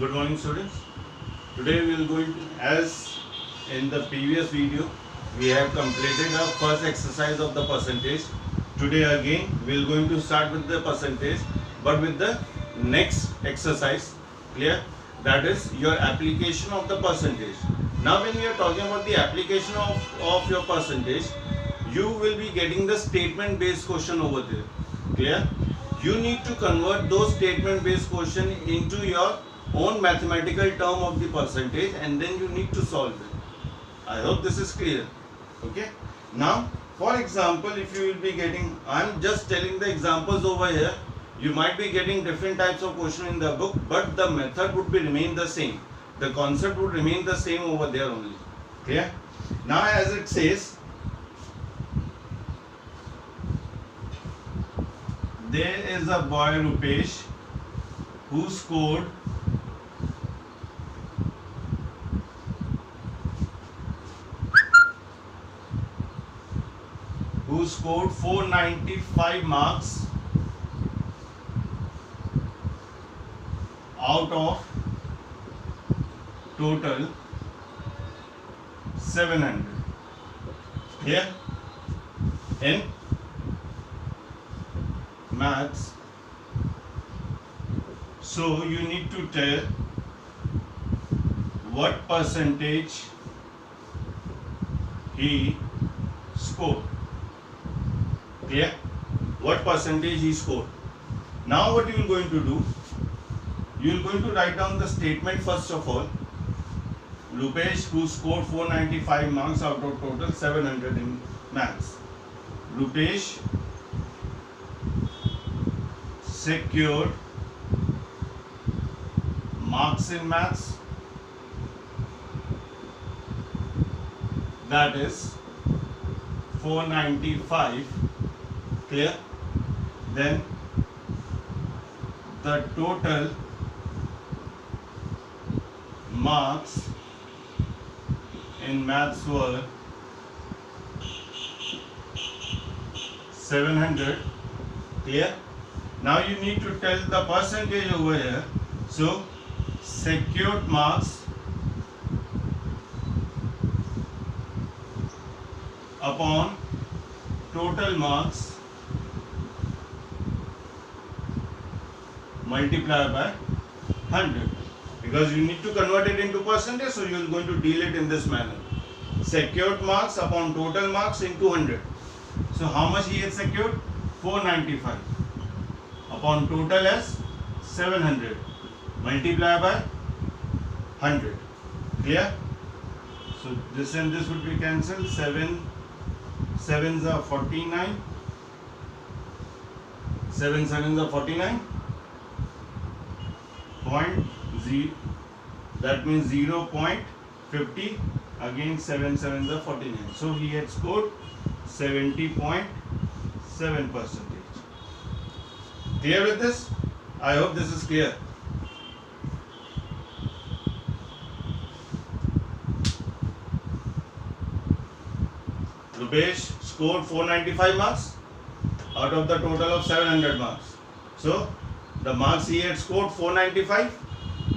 Good morning, students. Today we will going to, as in the previous video, we have completed our first exercise of the percentage. Today again we will going to start with the percentage, but with the next exercise. Clear? That is your application of the percentage. Now when we are talking about the application of your percentage, you will be getting the statement based question over there. Clear? You need to convert those statement based question into your own mathematical term of the percentage, and then you need to solve it. I hope this is clear. Okay. Now for example, if you will be getting, I am just telling the examples over here. You might be getting different types of question in the book, but the method would be remain the same. The concept would remain the same over there only. Clear? Now as it says, there is a boy Rupesh who scored 495 marks out of total 700. Here in maths, so you need to tell what percentage he scored. Clear? What percentage he scored. Now what you are going to do, you are going to write down the statement first of all. Rupesh, who scored 495 marks out of total 700 in maths. Rupesh secured marks in maths, that is 495. Clear? Then the total marks in maths were 700. Clear? Now you need to tell the percentage over here. So secured marks upon total marks multiply by 100, because you need to convert it into percentage, so you are going to deal it in this manner. Secured marks upon total marks into 100. So how much he has secured? 495 upon total as 700 multiply by 100. Clear? So this and this would be cancelled. 7 sevens are 49. 7 sevens are 49. That means 0.50. Again 7 sevens are 49. So he had scored 70.7%. Clear with this? I hope this is clear. Rupesh scored 495 marks out of the total of 700 marks. So the marks he had scored 495.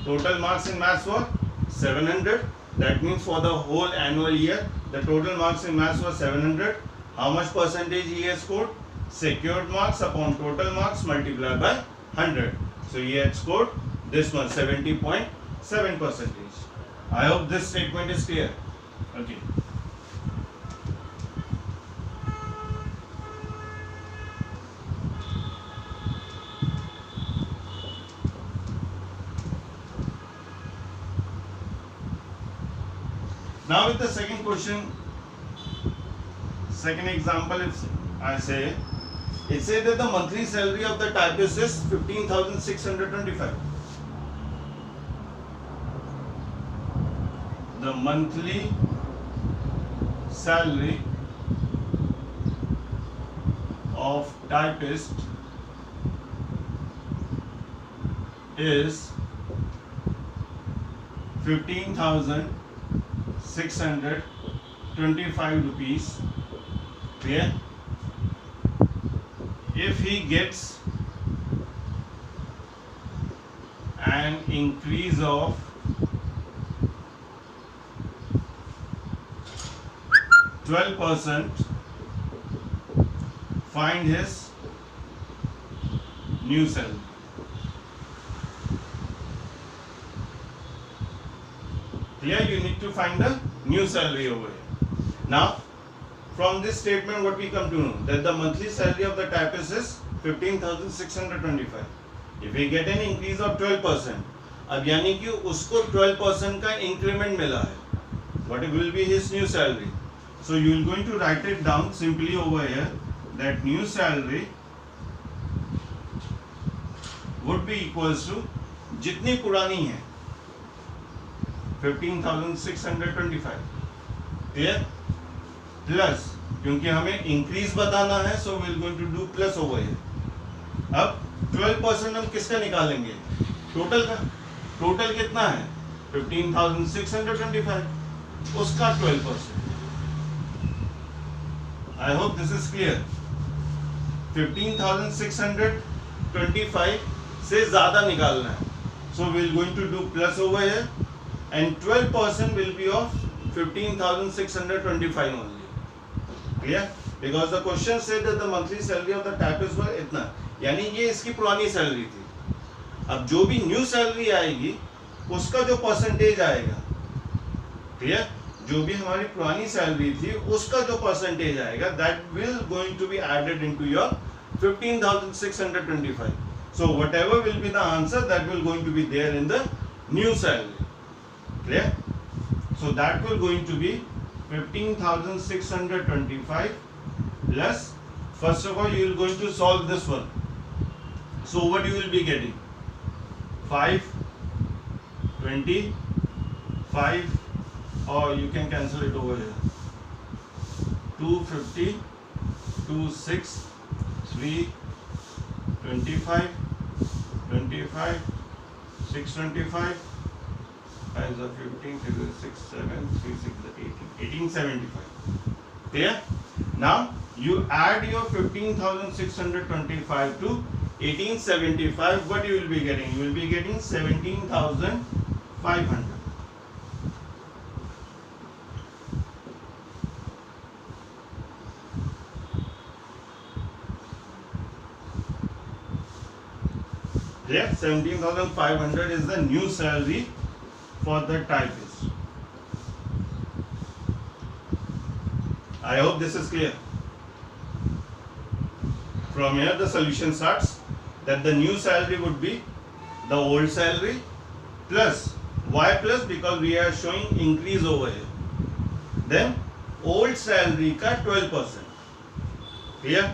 Total marks in maths were 700. That means for the whole annual year, the total marks in maths were 700. How much percentage he has scored? Secured marks upon total marks multiplied by 100. So he had scored this one, 70.7%. I hope this statement is clear. Okay. Now with the second question, second example, if I say, it says that the monthly salary of the typist is 15,625. The monthly salary of typist is 15,625 rupees. Clear? If he gets an increase of 12%, find his new salary. Clear? You need to find the new salary over here. Now, from this statement, what we come to know that the monthly salary of the typist is 15,625. If we get an increase of 12%, अब यानी कि उसको 12% का increment मिला है. What will be his new salary? So you are going to write it down simply over here that new salary would be equals to जितनी पुरानी है 15,625. Clear? Plus, क्योंकि हमें इंक्रीज बताना है, so we will going to do plus over here. अब 12% हम किसका निकालेंगे? टोटल का. टोटल कितना है? 15,625. उसका 12%. I hope this is clear. 15,625 से ज्यादा निकालना है, so we will going to do plus over here and 12% will be of 15,625 only. Clear? Because the question said that the monthly salary of the typist was इतना, यानी ये इसकी पुरानी salary थी. अब जो भी न्यू सैलरी आएगी उसका जो परसेंटेज आएगा, क्लियर, जो भी हमारी पुरानी सैलरी थी उसका जो परसेंटेज आएगा, that will going to be added into your 15,625. So whatever will be the answer, that will going to be there in the new salary. Clear? So that will going to be 15,625 plus, first of all you will going to solve this one. So what you will be getting? 5, 20, 5, or you can cancel it over here. 250, 2, 6, 3, 25, 25, 625. 5 is 15, 6 is 6, 7, 3, 6 is 18, 1875. Clear? Now you add your 15,625 to 1875. What you will be getting? You will be getting 17,500. Clear? 17,500 is the new salary for the typist. I hope this is clear. From here the solution starts that the new salary would be the old salary plus, why plus? Because we are showing increase over here. Then old salary ka 12%. Clear?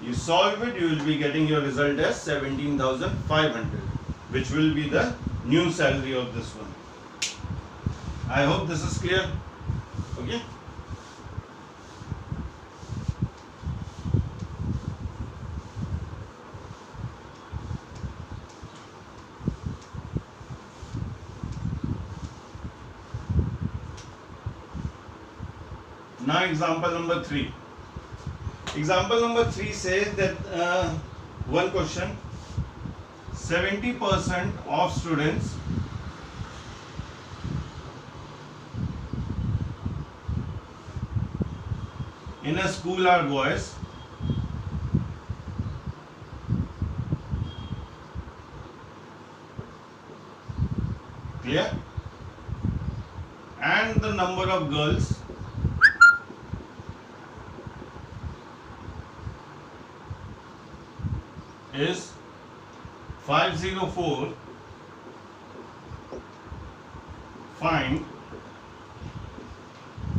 You solve it, you will be getting your result as 17,500, which will be the new salary of this one. I hope this is clear. Okay. Now example number 3. Example number 3 says that one question, 70% of students in a school are boys. Clear? And the number of girls is 504. Find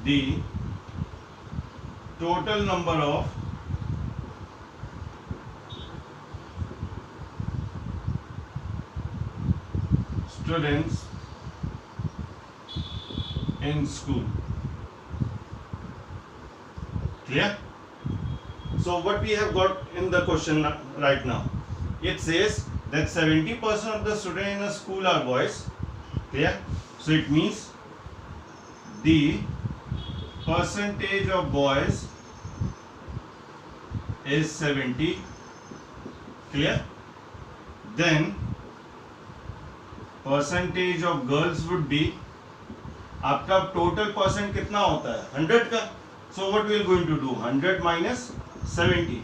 the total number of students in school. Clear? So what we have got in the question right now, it says that 70% of the students in a school are boys. Clear? So it means the percentage of boys is 70. Clear? Then percentage of girls would be, आपका total percent कितना होता है 100 का, so what we are going to do 100 minus 70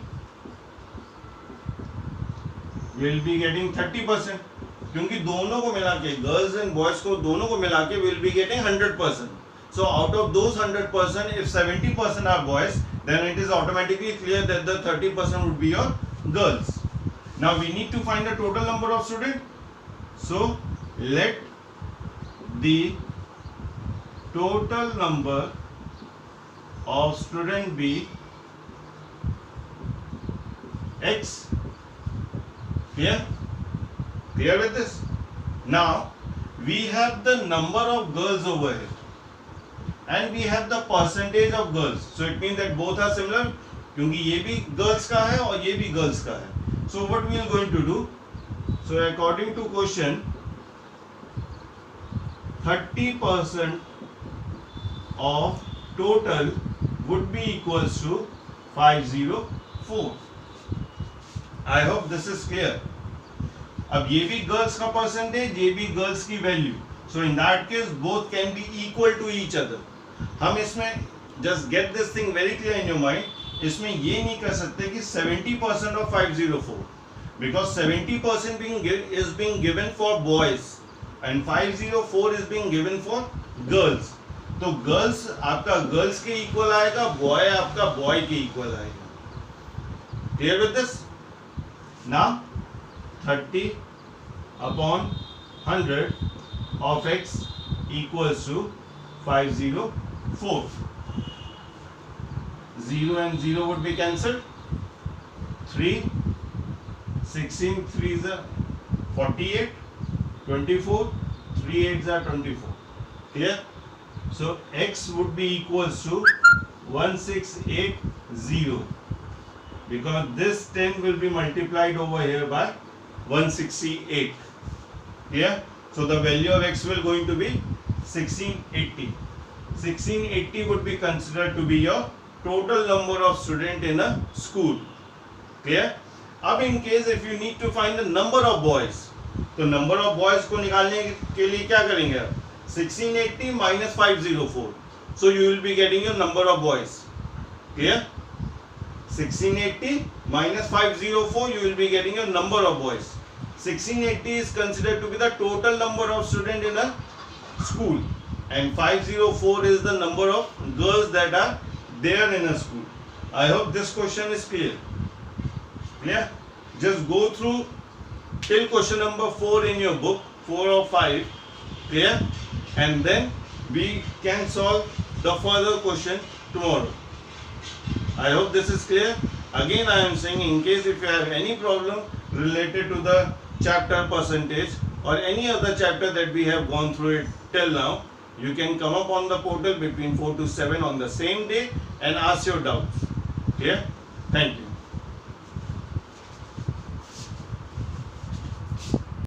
will be getting 30%, क्योंकि दोनों को मिला के गर्ल्स एंड बॉयज को दोनों को मिला के will be getting 100%. So out of those 100%, if 70% are boys, then it is automatically clear that the 30% would be your girls. Now we need to find the total number of students. So let the total number of student be x. Clear? Clear with this? Now we have the number of girls over here and we have the percentage of girls, so it means that both are similar, क्योंकि ये भी girls का है और ये भी girls का है. So what we are going to do, so according to question 30% of total would be equals to 504. I hope this is clear. अब ये भी girls का percentage, ये भी girls की value, so in that case both can be equal to each other. हम इसमें just get this thing very clear in your mind, इसमें ये नहीं कर सकते कि 70% of 504, because 70% is being given for boys and 504 is being given for girls. तो girls आपका girls के equal आएगा, boy आपका boy के equal आएगा. Clear with this? Now 30 upon 100 of x equals to 504. 0 and 0 would be cancelled. 3, 16, 3 is 48, 24, 3 8s are 24. Clear? So x would be equals to 1680, because this 10 will be multiplied over here by 168. Clear? So the value of x will going to be 1680. 1680 would be considered to be your total number of student in a school. Clear? अब in case if you need to find the number of boys, तो number of boys को निकालने के लिए क्या करेंगे आप? 1680 minus 504. So you will be getting your number of boys. Clear? 1680 minus 504, you will be getting your number of boys. 1680 is considered to be the total number of student in a school, and 504 is the number of girls that are there in a school. I hope this question is clear. Clear? Just go through till question number 4 in your book, 4 or 5. Clear? And then we can solve the further question tomorrow. I hope this is clear. Again I am saying, in case if you have any problem related to the chapter percentage or any other chapter that we have gone through it till now, you can come up on the portal between 4 to 7 on the same day and ask your doubts. Clear? Thank you.